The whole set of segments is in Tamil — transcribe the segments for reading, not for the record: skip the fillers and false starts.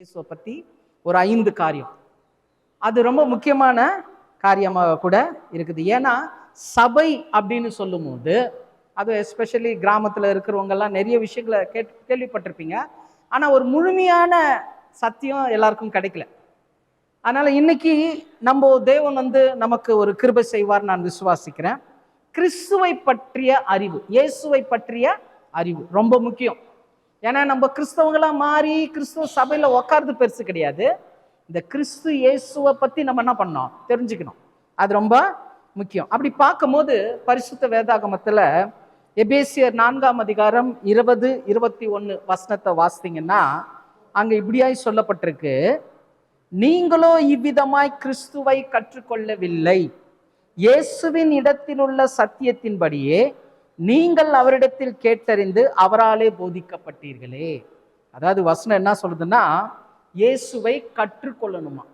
இயேசுவை பற்றி ஒரு 5 காரியம். அது ரொம்ப முக்கியமான காரியமாக கூட இருக்குது. ஏன்னா சபை அப்படின்னு சொல்லும் போது, அது எஸ்பெஷலி கிராமத்தில் இருக்கிறவங்கெல்லாம் நிறைய விஷயங்களை கேள்விப்பட்டிருப்பீங்க. ஆனால் ஒரு முழுமையான சத்தியம் எல்லாருக்கும் கிடைக்கல. அதனால இன்னைக்கு நம்ம தேவன் நமக்கு ஒரு கிருபை செய்வார் நான் விசுவாசிக்கிறேன். கிறிஸ்துவை பற்றிய அறிவு, இயேசுவை பற்றிய அறிவு ரொம்ப முக்கியம். ஏன்னா நம்ம கிறிஸ்தவங்களா மாறி கிறிஸ்துவ சபையில உட்கார்ந்து பெருசு கிடையாது. இந்த கிறிஸ்து இயேசுவை பத்தி நம்ம என்ன பண்ணோம், தெரிஞ்சுக்கணும். அது ரொம்ப முக்கியம். அப்படி பார்க்கும்போது பரிசுத்த வேதாகமத்துல எபேசியர் 4ஆம் அதிகாரம் 20, 21 வசனத்தை வாசித்தீங்கன்னா அங்க இப்படியாய் சொல்லப்பட்டிருக்கு, நீங்களோ இவ்விதமாய் கிறிஸ்துவை கற்றுக்கொள்ளவில்லை, இயேசுவின் இடத்தில் உள்ள சத்தியத்தின்படியே நீங்கள் அவரிடத்தில் கேட்டறிந்து அவராலே போதிக்கப்பட்டீர்களே. அதாவது வசனம் என்ன சொல்லுதுன்னா, இயேசுவை கற்றுக்கொள்ளணுமா.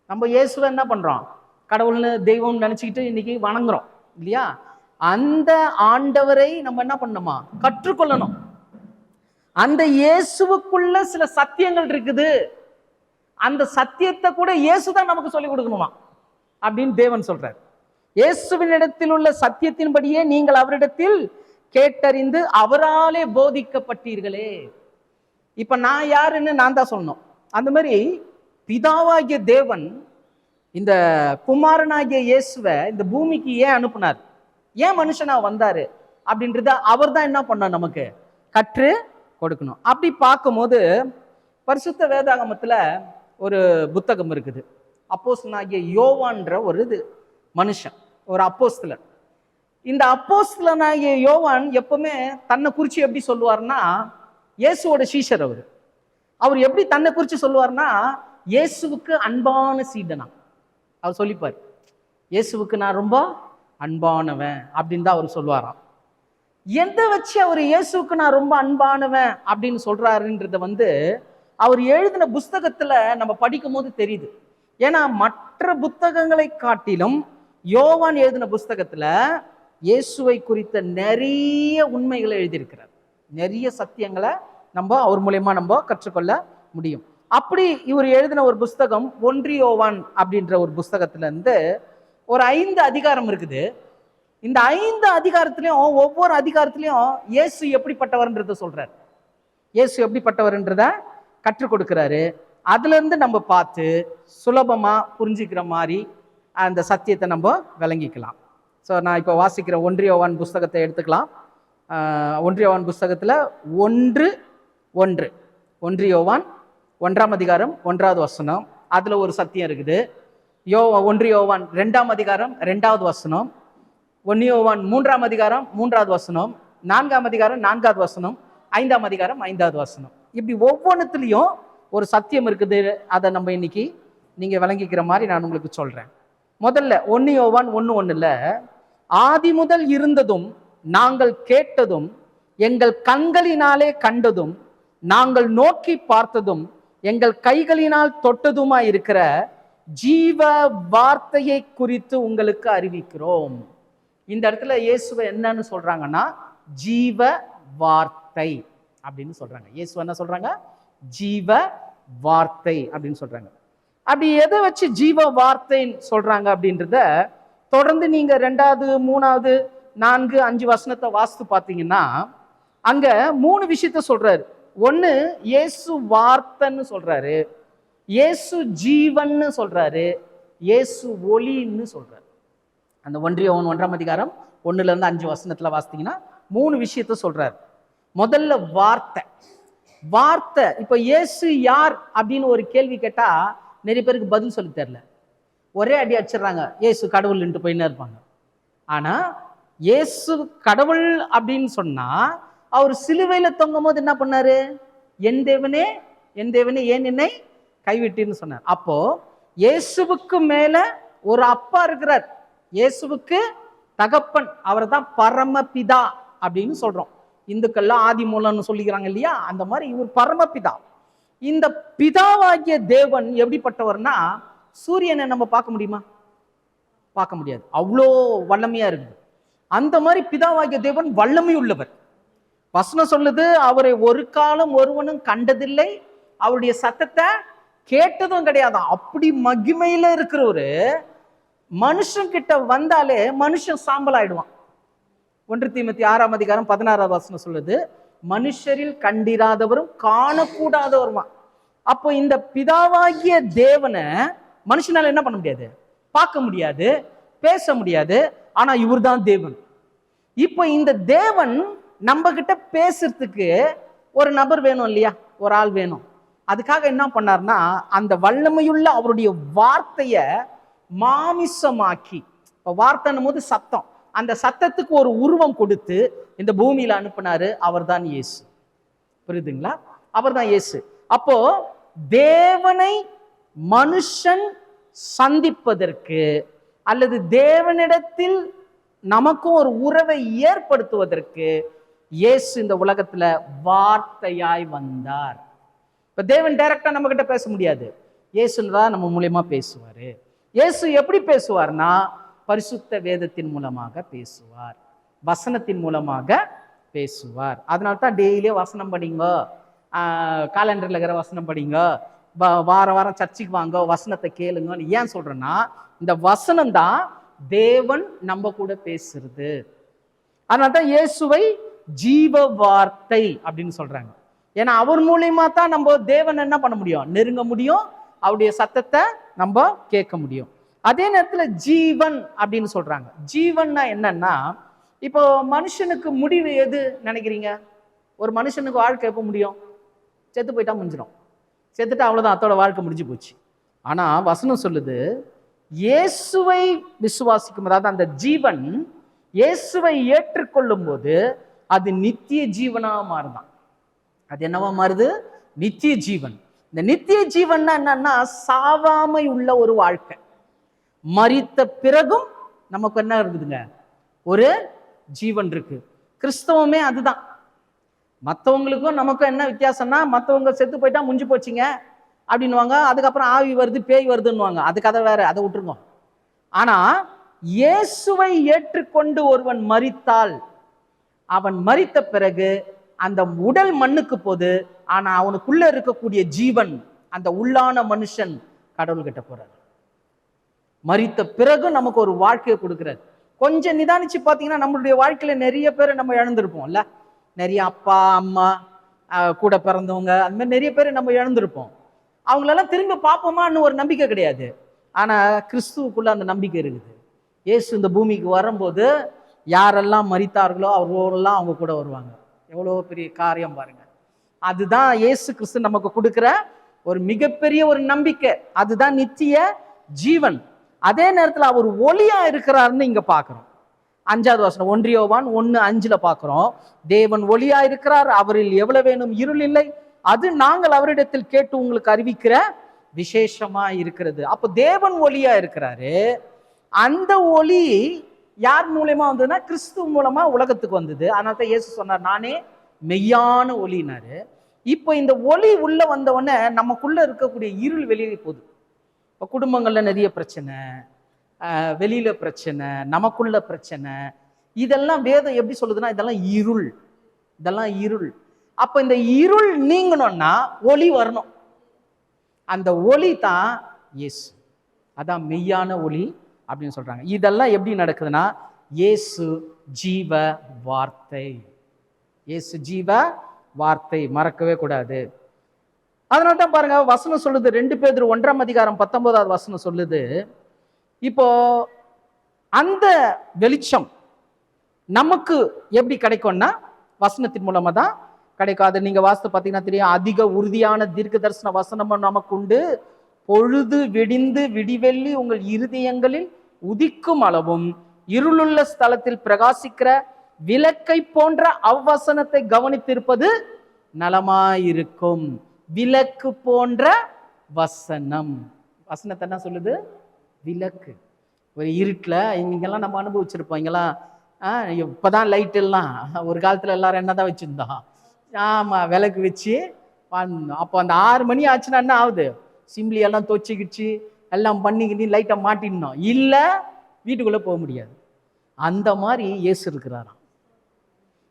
நம்ம இயேசுவை என்ன பண்றோம், கடவுள்னு தெய்வம் நினைச்சுக்கிட்டு இன்னைக்கு வணங்குறோம் இல்லையா? அந்த ஆண்டவரை நம்ம என்ன பண்ணணுமா, கற்றுக்கொள்ளணும். அந்த இயேசுவுக்குள்ள சில சத்தியங்கள் இருக்குது, அந்த சத்தியத்தை கூட இயேசுதான் நமக்கு சொல்லிக் கொடுக்கணுமா அப்படின்னு தேவன் சொல்றார். இயேசுவின் இடத்தில் உள்ள சத்தியத்தின்படியே நீங்கள் அவரிடத்தில் கேட்டறிந்து அவராலே போதிக்கப்பட்டீர்களே. இப்ப நான் யாருன்னு நான் தான் சொல்லணும். அந்த மாதிரி பிதாவாகிய தேவன் இந்த குமாரனாகிய இயேசுவை இந்த பூமிக்கு ஏன் அனுப்புனார், ஏன் மனுஷனா வந்தாரு அப்படின்றத அவர் தான் என்ன பண்ண நமக்கு கற்று கொடுக்கணும். அப்படி பார்க்கும்போது பரிசுத்த வேதாகமத்துல ஒரு புத்தகம் இருக்குது. அப்போஸ்தலனாகிய யோவான்ற ஒரு மனுஷன், ஒரு அப்போஸ்தலன். இந்த அப்போஸ்தலனாகிய யோவான் எப்பவுமே தன்னை குறித்து எப்படி சொல்லுவார்னா, இயேசுவோட சீஷர் அவர் எப்படி தன்னை குறித்து சொல்லுவார்னா, இயேசுவுக்கு அன்பான சீடனா அவர் சொல்லிப்பார். இயேசுவுக்கு நான் ரொம்ப அன்பானவன் அப்படின்னு தான் அவர் சொல்லுவாராம். எதை வச்சு அவர் இயேசுவுக்கு நான் ரொம்ப அன்பானவன் அப்படின்னு சொல்றாருன்றத அவர் எழுதின புஸ்தகத்துல நம்ம படிக்கும் போது தெரியுது. ஏன்னா மற்ற புத்தகங்களை காட்டிலும் யோவான் எழுதின புஸ்தகத்துல இயேசுவை குறித்த நிறைய உண்மைகளை எழுதியிருக்கிறார். நிறைய சத்தியங்களை நம்ம அவர் மூலமா நம்ம கற்றுக்கொள்ள முடியும். அப்படி இவர் எழுதின ஒரு புஸ்தகம் 1 யோவான் அப்படின்ற ஒரு புஸ்தகத்துல இருந்து ஒரு 5 அதிகாரம் இருக்குது. இந்த 5 அதிகாரத்திலையும் ஒவ்வொரு அதிகாரத்திலையும் இயேசு எப்படிப்பட்டவர்ன்றத சொல்றாரு, இயேசு எப்படிப்பட்டவர்ன்றத கற்றுக் கொடுக்கிறாரு. அதுல இருந்து நம்ம பார்த்து சுலபமா புரிஞ்சுக்கிற மாதிரி அந்த சத்தியத்தை நம்ம விளங்கிக்கலாம். ஸோ நான் இப்போ வாசிக்கிற 1 யோவான் புஸ்தகத்தை எடுத்துக்கலாம். 1 யோவான் புஸ்தகத்துல 1 யோவான் 1ஆம் அதிகாரம் 1வது வசனம், அதுல ஒரு சத்தியம் இருக்குது. 1 யோவான் 2ஆம் அதிகாரம் 2வது வசனம், 1 யோவான் 3ஆம் அதிகாரம் 3வது வசனம், 4ஆம் அதிகாரம் 4வது வசனம், 5ஆம் அதிகாரம் 5வது வசனம். இப்படி ஒவ்வொன்றுத்துலையும் ஒரு சத்தியம் இருக்குது. அதை நம்ம இன்னைக்கு நீங்க விளங்கிக்கிற மாதிரி நான் உங்களுக்கு சொல்றேன். முதல்ல 1 யோவான் 1:1 ஆதி முதல் இருந்ததும் நாங்கள் கேட்டதும் எங்கள் கண்களினாலே கண்டதும் நாங்கள் நோக்கி பார்த்ததும் எங்கள் கைகளினால் தொட்டதுமா இருக்கிற ஜீவ வார்த்தையை குறித்து உங்களுக்கு அறிவிக்கிறோம். இந்த இடத்துல இயேசுவை என்னன்னு சொல்றாங்கன்னா, ஜீவ வார்த்தை அப்படின்னு சொல்றாங்க. இயேசு என்ன சொல்றாங்க, ஜீவ வார்த்தை அப்படின்னு சொல்றாங்க. அப்படி எதை வச்சு ஜீவ வார்த்தைன்னு சொல்றாங்க அப்படின்றத தொடர்ந்து நீங்க 2வது 3வது 4, 5 வசனத்தை வாசித்து பார்த்தீங்கன்னா அங்க 3 விஷயத்த சொல்றாரு. ஒண்ணு, இயேசு வார்த்தைன்னு சொல்றாரு, இயேசு ஜீவன்னு சொல்றாரு, இயேசு ஒளின்னு சொல்றாரு. அந்த 1 யோவான் 1ஆம் அதிகாரம் 1ல இருந்து 5 வசனத்துல வாசித்தீங்கன்னா 3 விஷயத்த சொல்றாரு. முதல்ல வார்த்தை. வார்த்தை. இப்ப இயேசு யார் அப்படின்னு ஒரு கேள்வி கேட்டா நிறைய பேருக்கு பதில் சொல்லி தெரியல. ஒரே அடி அடிச்சிடறாங்க, இயேசு கடவுள்ன்ட்டு போயின்னு இருப்பாங்க. ஆனா இயேசு கடவுள் அப்படின்னு சொன்னா அவர் சிலுவையில தொங்கும் போது என்ன பண்ணாரு, என் தேவனே என் தேவனே ஏன் என்னை கைவிட்டீன்னு சொன்னார். அப்போ இயேசுவுக்கு மேல ஒரு அப்பா இருக்கிறார், இயேசுவுக்கு தகப்பன், அவர் தான் பரமபிதா அப்படின்னு சொல்றோம். இந்துக்கள்லாம் ஆதி மூலம்னு சொல்லிக்கிறாங்க இல்லையா, அந்த மாதிரி இவர் பரமபிதா. இந்த பிதாவாகிய தேவன் எப்படிப்பட்டவர்னா, சூரியனை நம்ம பார்க்க முடியுமா, பார்க்க முடியாது, அவ்வளோ வல்லமையா இருக்குது. அந்த மாதிரி பிதாவாகிய தேவன் வல்லமை உள்ளவர். வசனம் சொல்லுது, அவரை ஒரு காலம் ஒருவனும் கண்டதில்லை, அவருடைய சத்தத்தை கேட்டதும் கிடையாது. அப்படி மகிமையில இருக்கிறவரு மனுஷன் கிட்ட வந்தாலே மனுஷன் சாம்பல் ஆயிடுவான். 1 தீமோத்தேயு 6:16 சொல்லுது, மனுஷரில் கண்டிராதவரும் காணக்கூடாதவருமா. அப்போ இந்த பிதாவாகிய தேவனை மனுஷனால என்ன பண்ண முடியாது? பார்க்க முடியாது, பேச முடியாது. ஆனா இவர் தான் தேவன். இப்போ இந்த தேவன் நம்ம கிட்ட பேசுறதுக்கு ஒரு நபர் வேணும் இல்லையா, ஒரு ஆள் வேணும். அதுக்காக என்ன பண்ணார்னா, அந்த வல்லமையுள்ள அவருடைய வார்த்தைய மாமிசமாக்கி, இப்போ வார்த்தைன்னும் போது சத்தம், அந்த சத்தத்துக்கு ஒரு உருவம் கொடுத்து இந்த பூமியில அனுப்பினாரு. அவர் தான் இயேசு. புரியுதுங்களா? அவர் தான் இயேசு. அப்போ தேவனை மனுஷன் சந்திப்பதற்கு அல்லது தேவனிடத்தில் நமக்கும் ஒரு உறவை ஏற்படுத்துவதற்கு இயேசு இந்த உலகத்துல வார்த்தையாய் வந்தார். இப்ப தேவன் டைரக்டா நம்ம கிட்ட பேச முடியாது, இயேசுதான் நம்ம மூலியமா பேசுவாரு. இயேசு எப்படி பேசுவார்னா, பரிசுத்த வேதத்தின் மூலமாக பேசுவார், வசனத்தின் மூலமாக பேசுவார். அதனால்தான் டெய்லியே வசனம் படிங்க, காலண்டர்ல இருக்கிற வசனம் படிங்க, வார வாரம் சர்ச்சுக்கு வாங்க, வசனத்தை கேளுங்கன்னு ஏன் சொல்றேன்னா, இந்த வசனம் தான் தேவன் நம்ம கூட பேசுறது. அதனால்தான் இயேசுவை ஜீவ வார்த்தை அப்படின்னு சொல்றாங்க. ஏன்னா அவர் மூலியமா தான் நம்ம தேவன் என்ன பண்ண முடியும்? நெருங்க முடியும், அவருடைய சத்தத்தை நம்ம கேட்க முடியும். அதே நேரத்துல ஜீவன் அப்படின்னு சொல்றாங்க. ஜீவன்னா என்னன்னா, இப்போ மனுஷனுக்கு முடிவு எது நினைக்கிறீங்க? ஒரு மனுஷனுக்கு வாழ்க்கை எப்போ முடியும்? செத்து போயிட்டா முடிஞ்சிடும். செத்துட்டா அவ்வளவுதான், அத்தோட வாழ்க்கை முடிஞ்சு போச்சு. ஆனா வசனம் சொல்லுது, இயேசுவை விசுவாசிக்கும், அதாவது அந்த ஜீவன் இயேசுவை ஏற்றுக்கொள்ளும் போது அது நித்திய ஜீவனா மாறுதான். அது என்னவா மாறுது? நித்திய ஜீவன். இந்த நித்திய ஜீவன்னா என்னன்னா, சாவாமை உள்ள ஒரு வாழ்க்கை. மரித்த பிறகும் நமக்கு என்ன இருக்குதுங்க? ஒரு ஜீவன் இருக்கு. கிறிஸ்தவமே அதுதான். மற்றவங்களுக்கும் நமக்கும் என்ன வித்தியாசம்னா, மற்றவங்க செத்து போயிட்டா முடிஞ்சு போச்சுங்க அப்படின்னுவாங்க, அதுக்கப்புறம் ஆவி வருது பேய் வருதுன்னுவாங்க, அது கதை வேற, அதை விட்டுருங்க. ஆனா இயேசுவை ஏற்றுக்கொண்டு ஒருவன் மரித்தால், அவன் மரித்த பிறகு அந்த உடல் மண்ணுக்கு போது, ஆனா அவனுக்குள்ள இருக்கக்கூடிய ஜீவன், அந்த உள்ளான மனுஷன் கடவுள்கிட்ட போறாரு. மரித்த பிறகு நமக்கு ஒரு வாழ்க்கையை கொடுக்கிறார். கொஞ்சம் நிதானிச்சு பார்த்தீங்கன்னா, நம்மளுடைய வாழ்க்கையில நிறைய பேர் நம்ம இழந்திருப்போம்ல. நிறைய அப்பா அம்மா கூட பிறந்தவங்க, அந்த மாதிரி நிறைய பேர் நம்ம இழந்திருப்போம். அவங்களெல்லாம் திரும்ப பார்ப்போமான்னு ஒரு நம்பிக்கை கிடையாது. ஆனா கிறிஸ்துவுக்குள்ள அந்த நம்பிக்கை இருக்குது. இயேசு இந்த பூமிக்கு வரும்போது யாரெல்லாம் மரித்தார்களோ அவர்களெல்லாம் அவங்க கூட வருவாங்க. எவ்வளோ பெரிய காரியம் பாருங்க. அதுதான் இயேசு கிறிஸ்து நமக்கு கொடுக்கிற ஒரு மிகப்பெரிய ஒரு நம்பிக்கை. அதுதான் நித்திய ஜீவன். அதே நேரத்தில் அவர் ஒளியா இருக்கிறாருன்னு இங்க பாக்குறோம். 5வது வசனம் 1 யோவான் 1:5 பாக்குறோம். தேவன் ஒளியா இருக்கிறார், அவரில் எவ்வளவேனும் இருள் இல்லை, அது நாங்கள் அவரிடத்தில் கேட்டு உங்களுக்கு அறிவிக்கிற விசேஷமா இருக்கிறது. அப்போ தேவன் ஒளியா இருக்கிறாரு. அந்த ஒளி யார் மூலமா வந்ததுன்னா, கிறிஸ்து மூலமா உலகத்துக்கு வந்தது. அதனால தான் இயேசு சொன்னார், நானே மெய்யான ஒளினாரு. இப்போ இந்த ஒளி உள்ள வந்த உடனே நமக்குள்ள இருக்கக்கூடிய இருள் வெளியே போகுது. இப்போ குடும்பங்கள்ல நிறைய பிரச்சனை, வெளியில பிரச்சனை, நமக்குள்ள பிரச்சனை, இதெல்லாம் வேதம் எப்படி சொல்லுதுன்னா, இதெல்லாம் இருள், இதெல்லாம் இருள். அப்ப இந்த இருள் நீங்கணும்னா ஒளி வரணும். அந்த ஒளி தான் இயேசு. அதான் மெய்யான ஒளி அப்படின்னு சொல்றாங்க. இதெல்லாம் எப்படி நடக்குதுன்னா, இயேசு ஜீவ வார்த்தை. இயேசு ஜீவ வார்த்தை, மறக்கவே கூடாது. அதனால தான் பாருங்க வசனம் சொல்லுது, 2 பேதுரு 1:19 வசனம் சொல்லுது, இப்போ அந்த வெளிச்சம் நமக்கு எப்படி கிடைக்கும்னா வசனத்தின் மூலமா தான் கிடைக்கும். அதை நீங்க வாசித்து பார்த்தீங்கன்னா தெரியும். அதிக உறுதியான தீர்க்க தரிசன வசனமும் நமக்கு உண்டு, பொழுது விடிந்து விடிவெள்ளி உங்கள் இருதயங்களில் உதிக்கும் அளவும் இருளுள்ள ஸ்தலத்தில் பிரகாசிக்கிற விளக்கை போன்ற அவ்வசனத்தை கவனித்திருப்பது நலமாயிருக்கும். விளக்கு போன்ற வசனம். வசனத்தை என்ன சொல்லுது? விளக்கு. ஒரு இருட்டில் இங்கெல்லாம் நம்ம அனுபவிச்சிருப்போம். இங்கெல்லாம் இப்போதான் லைட் எல்லாம், ஒரு காலத்தில் எல்லாரும் என்னதான் வச்சுருந்தோம், ஆமாம் விளக்கு வச்சு பண்ணோம். அப்போ அந்த 6 மணி ஆச்சுன்னா என்ன ஆகுது? சிம்லி எல்லாம் தொச்சிக்கிச்சு எல்லாம் பண்ணிக்கிட்டு லைட்டை மாட்டினோம், இல்லை வீட்டுக்குள்ளே போக முடியாது. அந்த மாதிரி இயேசு இருக்கிறாராம்.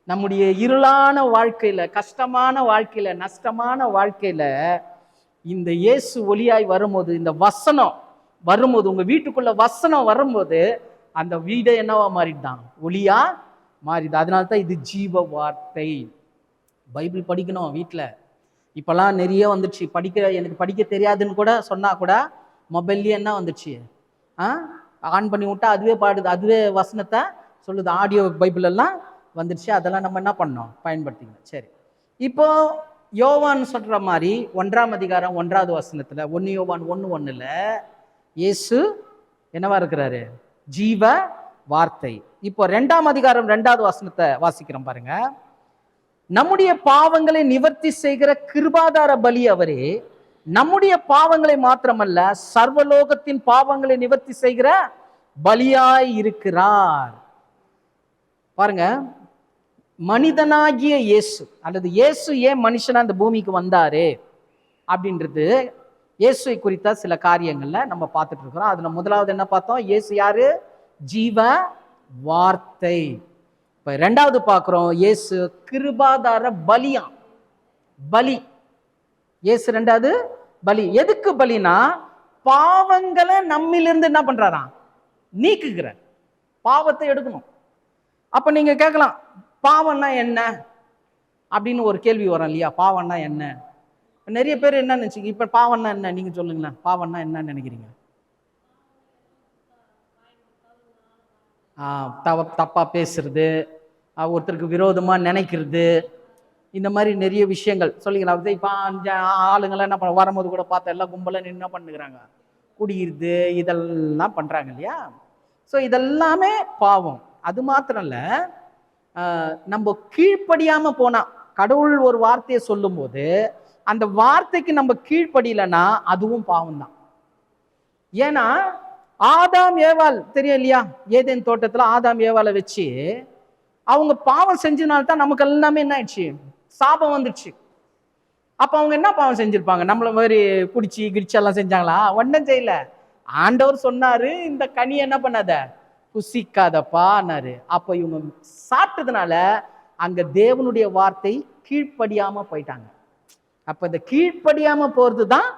நம்முடைய இருளான வாழ்க்கையில, கஷ்டமான வாழ்க்கையில, நஷ்டமான வாழ்க்கையில இந்த இயேசு ஒளியாய் வரும்போது, இந்த வசனம் வரும்போது, உங்க வீட்டுக்குள்ள வசனம் வரும்போது அந்த வீடை என்னவா மாறிட்டான்? ஒளியா மாறிது. அதனால்தான் இது ஜீவ வார்த்தை. பைபிள் படிக்கணும் வீட்டில். இப்பெல்லாம் நிறைய வந்துடுச்சு. எனக்கு படிக்க தெரியாதுன்னு கூட சொன்னா கூட மொபைல்லையே என்ன வந்துடுச்சு, ஆன் பண்ணி விட்டா அதுவே பாடுது, அதுவே வசனத்தை சொல்லுது. ஆடியோ பைபிள் எல்லாம் வந்துடுச்சு. அதெல்லாம் நம்ம என்ன பண்ணோம்? பயன்படுத்திக்கணும். சரி, இப்போ யோவான் சொல்ற மாதிரி 1ஆம் அதிகாரம் 1வது வசனத்துல, 1 யோவான் 1:1 இயேசு என்னவா இருக்கிறாரு? ஜீவ வார்த்தை. இப்போ 2ஆம் அதிகாரம் 2வது வசனத்தை வாசிக்கிறோம் பாருங்க. நம்முடைய பாவங்களை நிவர்த்தி செய்கிற கிருபாதார பலி அவரே, நம்முடைய பாவங்களை மாத்திரமல்ல சர்வலோகத்தின் பாவங்களை நிவர்த்தி செய்கிற பலியாய் இருக்கிறார். பாருங்க, மனிதனாகிய இயேசு அல்லது இயேசு ஏன் மனுஷனா இந்த பூமிக்கு வந்தாரு அப்படின்றது இயேசுவை குறித்த சில காரியங்கள்ல நம்ம பார்த்துட்டு இருக்கிறோம். அதுல முதலாவது என்ன பார்த்தோம்? இயேசு யாரு? ஜீவ வார்த்தை. இப்ப 2வது பார்க்கிறோம், இயேசு கிருபாதார பலியாம். பலி. இயேசு 2வது பலி. எதுக்கு பலினா? பாவங்களை நம்மிலிருந்து என்ன பண்றாராம்? நீக்குகிறார். பாவத்தை எடுக்கணும். அப்ப நீங்க கேட்கலாம், பாவம்னா என்ன அப்படின்னு ஒரு கேள்வி வரும் இல்லையா? பாவம்னா என்ன? நிறைய பேர் என்ன நினைச்சீங்க? இப்ப பாவம்னா என்ன நீங்க சொல்லுங்களேன். பாவம்னா என்ன நினைக்கிறீங்க? தப்பா பேசுறது, ஒருத்தருக்கு விரோதமா நினைக்கிறது, இந்த மாதிரி நிறைய விஷயங்கள் சொல்லிக்கலாம். இப்போ ஆளுங்கெல்லாம் என்ன பண்ண வரும்போது கூட பார்த்தா எல்லாம் கும்பலாக என்ன பண்ணுகிறாங்க? குடியிருது, இதெல்லாம் பண்றாங்க இல்லையா? ஸோ இதெல்லாமே பாவம். அது மாத்திரம் இல்ல, நம்ம கீழ்ப்படியாம போனா, கடவுள் ஒரு வார்த்தையை சொல்லும் போது அந்த வார்த்தைக்கு நம்ம கீழ்ப்படியலன்னா அதுவும் பாவம் தான். ஏன்னா ஆதாம் ஏவாள் தெரியும் இல்லையா? ஏதேன் தோட்டத்துல ஆதாம் ஏவாளை வச்சு அவங்க பாவம் செஞ்சனால்தான் நமக்கு எல்லாமே என்ன ஆயிடுச்சு? சாபம் வந்துடுச்சு. அப்ப அவங்க என்ன பாவம் செஞ்சிருப்பாங்க? நம்மள மாதிரி குடிச்சு கிடிச்செல்லாம் செஞ்சாங்களா? ஒன்றும் செய்யல. ஆண்டவர் சொன்னாரு, இந்த கனியை என்ன பண்ணாத, புசிக்காதப்பான்னாரு. அப்ப இவங்க சாப்பிட்டதுனால அங்க தேவனுடைய வார்த்தை கீழ்ப்படியாம போயிட்டாங்க. அப்ப இந்த கீழ்ப்படியாம போறதுதான்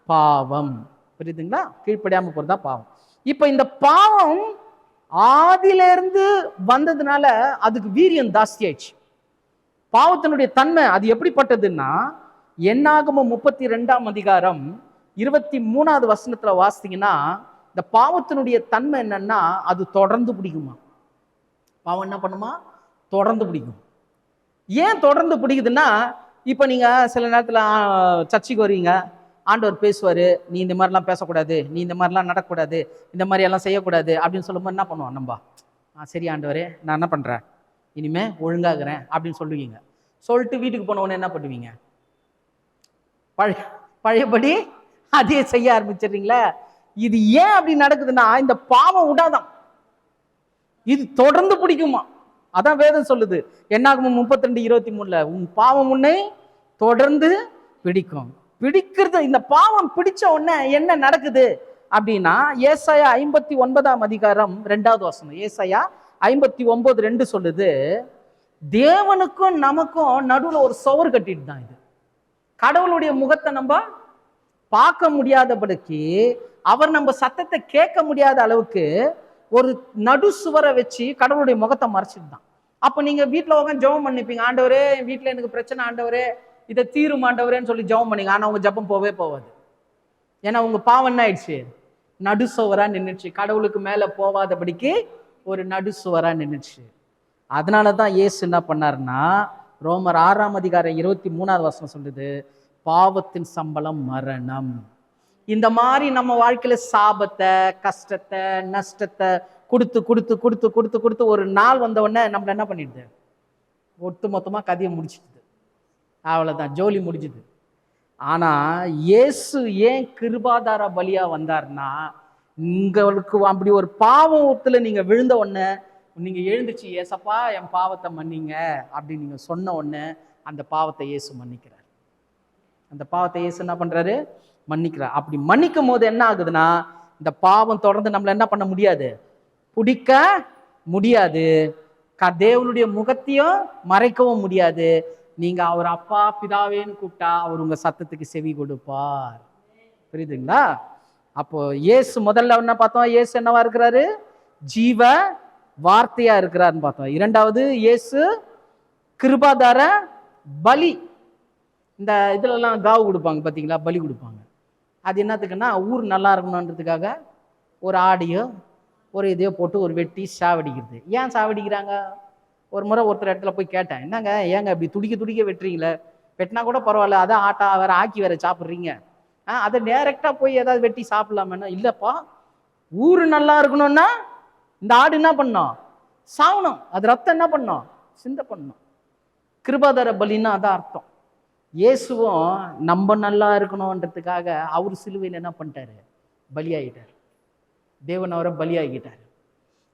பாவம். புரியுதுங்களா? கீழ்ப்படியாம போறதுதான் பாவம். இப்ப இந்த பாவம் ஆதியிலிருந்து வந்ததுனால அதுக்கு வீரியம் ஜாஸ்தி ஆயிடுச்சு. பாவத்தினுடைய தன்மை அது எப்படிப்பட்டதுன்னா, என்னாகமம் 32ஆம் அதிகாரம் 23வது வசனத்துல வாசித்தீங்கன்னா, இந்த பாவத்தினுடைய தன்மை என்னன்னா, அது தொடர்ந்து பிடிக்குமா. பாவம் என்ன பண்ணுமா? தொடர்ந்து பிடிக்கும். ஏன் தொடர்ந்து பிடிக்குதுன்னா, இப்ப நீங்க சில நேரத்துல சர்ச்சைக்கு வருவீங்க, ஆண்டவர் பேசுவாரு, நீ இந்த மாதிரிலாம் பேசக்கூடாது, நீ இந்த மாதிரிலாம் நடக்கக்கூடாது, இந்த மாதிரி எல்லாம் செய்யக்கூடாது அப்படின்னு சொல்லும்போது என்ன பண்ணுவோம் நம்ம? சரி ஆண்டவரே, நான் என்ன பண்றேன், இனிமே ஒழுங்காகிறேன் அப்படின்னு சொல்லுவீங்க. சொல்லிட்டு வீட்டுக்கு போனவொடனே என்ன பண்ணுவீங்க? பழையபடி அதே செய்ய ஆரம்பிச்சிடுறீங்களா? இது ஏன் அப்படி நடக்குதுன்னா, இந்த பாவம் விடாதான், இது தொடர்ந்து பிடிக்குமா. அதான் வேதம் சொல்லுது, என்னாகமம் 32:23 உன் பாவம் உன்னை தொடர்ந்து பிடிக்கும். பிடிக்கிறது, இந்த பாவம் பிடிச்ச உடனே என்ன நடக்குது அப்படின்னா, ஏசாயா 59ஆம் அதிகாரம் 2வது வசனம், ஏசாயா 59:2 சொல்லுது, தேவனுக்கும் நமக்கும் நடுவுல ஒரு சுவர் கட்டிட்டு தான் இது. கடவுளுடைய முகத்தை நம்ம பார்க்க முடியாதபடிக்கு, அவர் நம்ம சத்தத்தை கேட்க முடியாத அளவுக்கு ஒரு நடு சுவரை வச்சு கடவுளுடைய முகத்தை மறைச்சிட்டு தான். அப்ப நீங்க வீட்டுல உட்காந்து ஜெபம் பண்ணிப்பீங்க, ஆண்டவரே வீட்டுல எனக்கு பிரச்சனை, ஆண்டவரே இதை தீரும் ஆண்டவரேன்னு சொல்லி ஜெபம் பண்ணீங்க. ஆனா உங்க ஜெபம் போவே போவாது. ஏன்னா உங்க பாவம் என்ன ஆயிடுச்சு? நடு சுவரா நின்றுச்சு. கடவுளுக்கு மேல போவாதபடிக்கு ஒரு நடு சுவரா நின்றுச்சு. அதனாலதான் இயேசு என்ன பண்ணாருன்னா, ரோமர் 6ஆம் அதிகாரம் 23வது வசனம் சொல்லுது, பாவத்தின் சம்பளம் மரணம். இந்த மாதிரி நம்ம வாழ்க்கையில சாபத்தை, கஷ்டத்தை, நஷ்டத்தை கொடுத்து கொடுத்து கொடுத்து கொடுத்து கொடுத்து ஒரு நாள் வந்த உடனே நம்மள என்ன பண்ணிடுது? ஒட்டு மொத்தமா கதையை முடிச்சிடுது. அவ்வளவுதான், ஜோலி முடிஞ்சுது. ஆனா இயேசு ஏன் கிருபாதார பலியா வந்தார்னா, உங்களுக்கு அப்படி ஒரு பாவத்துல நீங்க விழுந்த உடனே நீங்க எழுந்துச்சு, ஏசப்பா என் பாவத்தை மன்னிங்க அப்படின்னு நீங்க சொன்ன உடனே அந்த பாவத்தை இயேசு மன்னிக்கிறார். அந்த பாவத்தை இயேசு என்ன பண்றாரு? மன்னிக்கிறார். அப்படி மன்னிக்கும் போது என்ன ஆகுதுன்னா, இந்த பாவம் தொடர்ந்து நம்மள என்ன பண்ண முடியாது? பிடிக்க முடியாது. தேவனுடைய முகத்தையும் மறைக்கவும் முடியாது. நீங்க அவர் அப்பா பிதாவேன்னு கூப்பிட்டா அவர் உங்க சத்தத்துக்கு செவி கொடுப்பார். புரியுதுங்களா? அப்போ இயேசு முதல்ல என்ன பார்த்தோம்? இயேசு என்னவா இருக்கிறாரு? ஜீவ வார்த்தையா இருக்கிறாருன்னு பார்த்தோம். இரண்டாவது இயேசு கிருபாதார பலி. இந்த இதுல எல்லாம் காவு கொடுப்பாங்க பாத்தீங்களா, பலி கொடுப்பாங்க. அது என்னத்துக்குன்னா ஊர் நல்லா இருக்கணுன்றதுக்காக ஒரு ஆடியோ ஒரு இதையோ போட்டு ஒரு வெட்டி சாவடிக்கிறது. ஏன் சாவடிக்கிறாங்க? ஒரு முறை ஒருத்தர் இடத்துல போய் கேட்டேன், என்னங்க ஏங்க இப்படி துடிக்க துடிக்க வெட்டுறீங்களே, வெட்டினா கூட பரவாயில்ல, அதான் ஆட்டா வேற ஆக்கி வேற சாப்பிட்றீங்க, அதை டைரக்டா போய் ஏதாவது வெட்டி சாப்பிடலாமேன்னா, இல்லப்பா ஊரு நல்லா இருக்கணும்னா இந்த ஆடு என்ன பண்ணோம்? சாவணும். அது ரத்தம் என்ன பண்ணோம்? சிந்த பண்ணணும். கிருபாதார பலின்னா அதான் அர்த்தம். இயேசுவும் நம்ம நல்லா இருக்கணும்ன்றதுக்காக அவர் சிலுவையில் என்ன பண்ணிட்டாரு? பலியாகிட்டார். தேவன் அவரை பலியாகிட்டார்.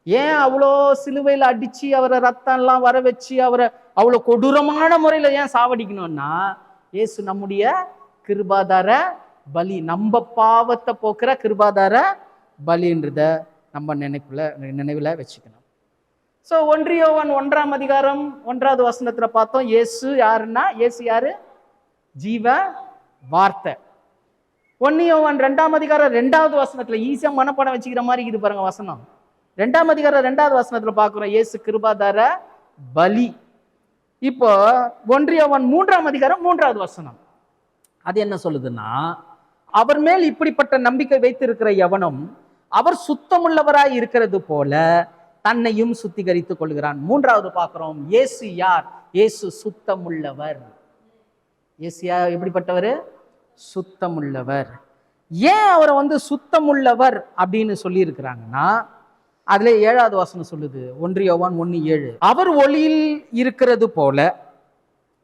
ஏன் அவ்வளோ சிலுவையில் அடிச்சு அவரை ரத்தம் எல்லாம் வர வச்சு அவரை அவ்வளோ கொடூரமான முறையில ஏன் சாவடிக்கணும்னா, இயேசு நம்முடைய கிருபாதார பலி, நம்ம பாவத்தை போக்குற கிருபாதார பலின்றத நம்ம நினைவுல வச்சுக்கணும். ஸோ 1 யோவான் 1:1 வசனத்துல பார்த்தோம், இயேசு யாருன்னா, இயேசு யாரு? ஜீவ வார்த்தை. 1 யோவான் 2 வசனத்துல ஈஸியா மனப்பாடம் வச்சுக்கிற மாதிரி இது பாருங்க வசனம். 2 வசனத்துல பார்க்கிறோம் இயேசு கிருபாதார பலி. இப்போ 1 யோவான் 3 வசனம் அது என்ன சொல்லுதுன்னா, அவர் மேல் இப்படிப்பட்ட நம்பிக்கை வைத்திருக்கிற எவனும் அவர் சுத்தமுள்ளவராய் இருக்கிறது போல தன்னையும் சுத்திகரித்துக் கொள்கிறான். 3வது பார்க்கிறோம், இயேசு யார்? இயேசு சுத்தமுள்ளவர். இயேசு எப்படிப்பட்டவர்? சுத்தமுள்ளவர். ஏன் அவரை சுத்தமுள்ளவர் அப்படின்னு சொல்லி இருக்கிறாங்கன்னா, அதுல 7வது வசனம் சொல்லுது, 1 யோவான் 1:7, அவர் ஒளியில் இருக்கிறது போல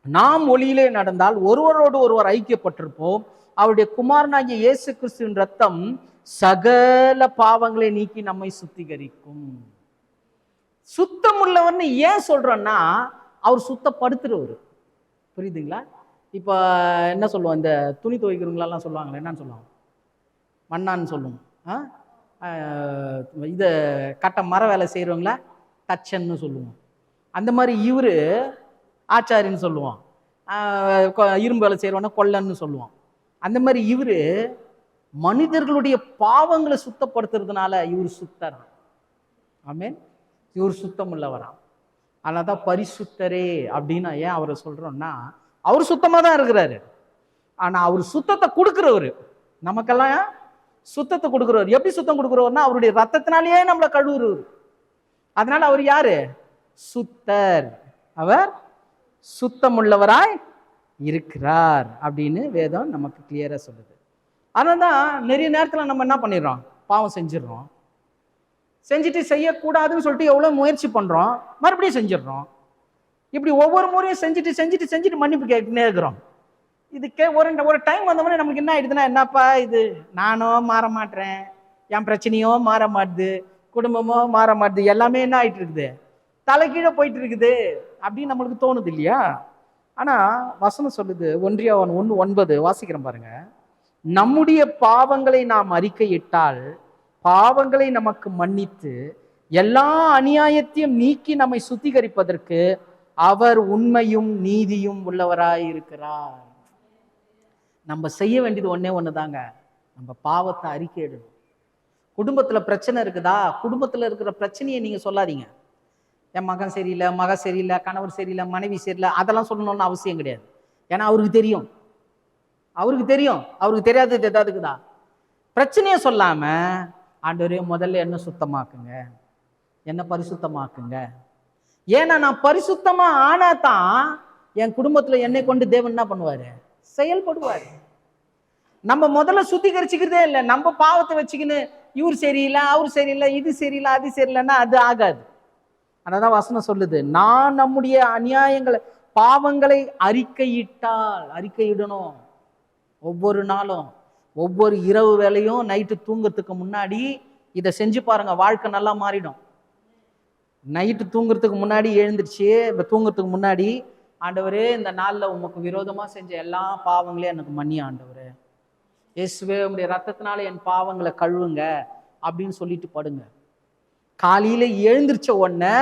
நாம் ஒளியிலே நடந்தால் ஒருவரோடு ஒருவர் ஐக்கியப்பட்டிருப்போம். அவருடைய குமாரனாகிய இயேசு கிறிஸ்துவின் ரத்தம் சகல பாவங்களை நீக்கி நம்மை சுத்திகரிக்கும். சுத்தமுள்ளவர்னு ஏன் சொல்றோம்னா, அவர் சுத்தப்படுத்துறவர். புரியுதுங்களா? இப்ப என்ன சொல்லுவோம், இந்த துணி துவைக்கிறவங்களெல்லாம் சொல்லுவாங்களே, என்னன்னு சொல்லுவாங்க? மண்ணான்னு சொல்லுவோம். இதை கட்ட மர வேலை செய்கிறவங்கள தச்சன்னு சொல்லுவோம். அந்த மாதிரி இவரு ஆச்சாரின்னு சொல்லுவோம். இரும்பு வேலை செய்கிறவன கொல்லன்னு சொல்லுவோம். அந்த மாதிரி இவரு மனிதர்களுடைய பாவங்களை சுத்தப்படுத்துறதுனால இவர் சுத்தர். ஆமென். இவர் சுத்தம் உள்ளவராம். அதனால தான் பரிசுத்தரே அப்படின்னு ஏன் அவரை சொல்றோம்னா, அவர் சுத்தமாக தான் இருக்கிறாரு. ஆனா அவர் சுத்தத்தை கொடுக்குறவர், நமக்கெல்லாம் சுத்தத்தை கொடுக்குறவர். எப்படி சுத்தம் கொடுக்குறவர்னா, அவருடைய ரத்தத்தினாலேயே நம்மளை கழுவுறவர். அதனால அவர் யாரு? சுத்தர். அவர் சுத்தமுள்ளவராய் இருக்கிறார் அப்படின்னு வேதம் நமக்கு கிளியரா சொல்லுது. அதனால்தான் நிறைய நேரத்துல நம்ம என்ன பண்ணிடுறோம்? பாவம் செஞ்சிடறோம். செஞ்சுட்டு செய்யக்கூடாதுன்னு சொல்லிட்டு எவ்வளவு முயற்சி பண்றோம், மறுபடியும் செஞ்சிடறோம். இப்படி ஒவ்வொரு முறையும் செஞ்சுட்டு மன்னிப்பு கேட்டுனே இருக்கிறோம். இதுக்கே ஒரு டைம் வந்தவொடனே நமக்கு என்ன ஆயிடுதுன்னா, என்னப்பா இது, நானும் மாற மாட்டேன், என் பிரச்சனையோ மாற மாட்டுது, குடும்பமோ மாற மாட்டுது, எல்லாமே என்ன ஆயிட்டு இருக்குது? தலைகீழே போயிட்டு இருக்குது அப்படின்னு நம்மளுக்கு தோணுது இல்லையா? ஆனா வசனம் சொல்லுது, 1 யோவான் 1:9 வாசிக்கிறேன் பாருங்க. நம்முடைய பாவங்களை நாம் அறிக்கையிட்டால் பாவங்களை நமக்கு மன்னித்து எல்லா அநியாயத்தையும் நீக்கி நம்மை சுத்திகரிப்பதற்கு அவர் உண்மையும் நீதியும் உள்ளவராய் இருக்கிறார். நம்ம செய்ய வேண்டியது ஒண்ணுதாங்க, நம்ம பாவத்தை அறிக்கையிடணும். குடும்பத்துல பிரச்சனை இருக்குதா, குடும்பத்துல இருக்கிற பிரச்சனையை நீங்க சொல்லாதீங்க. என் மகன் சரியில்லை, மக சரியில்லை, கணவர் சரியில்லை, மனைவி சரியில்லை, அதெல்லாம் சொல்லணும்னு அவசியம் கிடையாது. ஏன்னா அவருக்கு தெரியும். அவருக்கு தெரியாதது எதாவதுக்குதா? பிரச்சனையை சொல்லாம, ஆண்டவரே முதல்ல என்ன சுத்தமாக்குங்க, என்ன பரிசுத்தமாக்குங்க. ஏன்னா நான் பரிசுத்தமா ஆனா தான் என் குடும்பத்துல என்னை கொண்டு தேவன் என்ன பண்ணுவாரு? செயல்படுவாரு. நம்ம முதல்ல சுத்திகரிச்சுக்கிறதே இல்லை. நம்ம பாவத்தை வச்சுக்கின்னு இவர் சரியில்லை, அவர் சரியில்லை, இது சரியில்லை, அது சரியில்லைன்னா அது ஆகாது. அதனால வசனம் சொல்லுது, நான் நம்முடைய அநியாயங்களை பாவங்களை அறிக்கையிடணும். ஒவ்வொரு நாளும் ஒவ்வொரு இரவு வேலையும் நைட்டு தூங்குறதுக்கு முன்னாடி இதை செஞ்சு பாருங்க, வாழ்க்கை நல்லா மாறிடும். நைட்டு தூங்குறதுக்கு முன்னாடி எழுந்திருச்சு, இப்போ தூங்குறதுக்கு முன்னாடி, ஆண்டவரே இந்த நாளில் உமக்கு விரோதமா செஞ்ச எல்லா பாவங்களையும் எனக்கு மன்னி ஆண்டவரே, இயேசுவே உம்முடைய ரத்தத்தினால என் பாவங்களை கழுவுங்க அப்படின்னு சொல்லிட்டு படுங்க. காலையில எழுந்திருச்ச உடனே,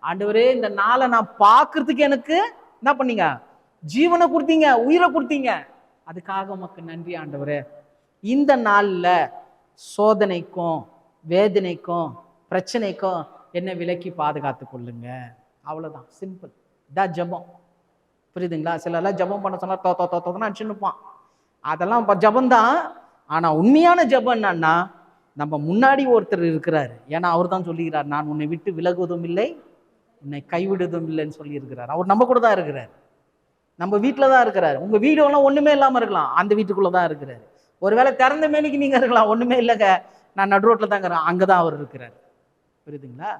ஆண்டவரே இந்த நாளை நான் பார்க்கறதுக்கு எனக்கு என்ன பண்ணீங்க? ஜீவனை கொடுத்தீங்க, உயிரை கொடுத்தீங்க, அதுக்காக உமக்கு நன்றி ஆண்டவரே. இந்த நாள்ல சோதனைக்கும் வேதனைக்கும் பிரச்சனைக்கும் என்ன விலக்கி பாதுகாத்து கொள்ளுங்க. அவ்வளவுதான், சிம்பிள். இதான் ஜபம். புரியுதுங்களா? சிலர்லாம் ஜபம் பண்ண சொன்னா தோத்தோன்னு அடிச்சுன்னுப்பான். அதெல்லாம் ஜபம்தான். ஆனா உண்மையான ஜபம் என்னன்னா, நம்ம முன்னாடி ஒருத்தர் இருக்கிறாரு. ஏன்னா அவர் தான் சொல்லிக்கிறார், நான் உன்னை விட்டு விலகுவதும் இல்லை, உன்னை கைவிடுவதும் இல்லைன்னு சொல்லி இருக்கிறார். அவர் நம்ம கூட தான் இருக்கிறார், நம்ம வீட்டில் தான் இருக்கிறார். உங்க வீடுலாம் ஒண்ணுமே இல்லாம இருக்கலாம், அந்த வீட்டுக்குள்ளதான் இருக்கிறாரு. ஒருவேளை திறந்த மேனிக்கு நீங்க இருக்கலாம், ஒண்ணுமே இல்லைங்க நான் நடு ரோட்ல தான் இருக்கிறேன், அங்கதான் அவர் இருக்கிறார். புரியுதுங்களா?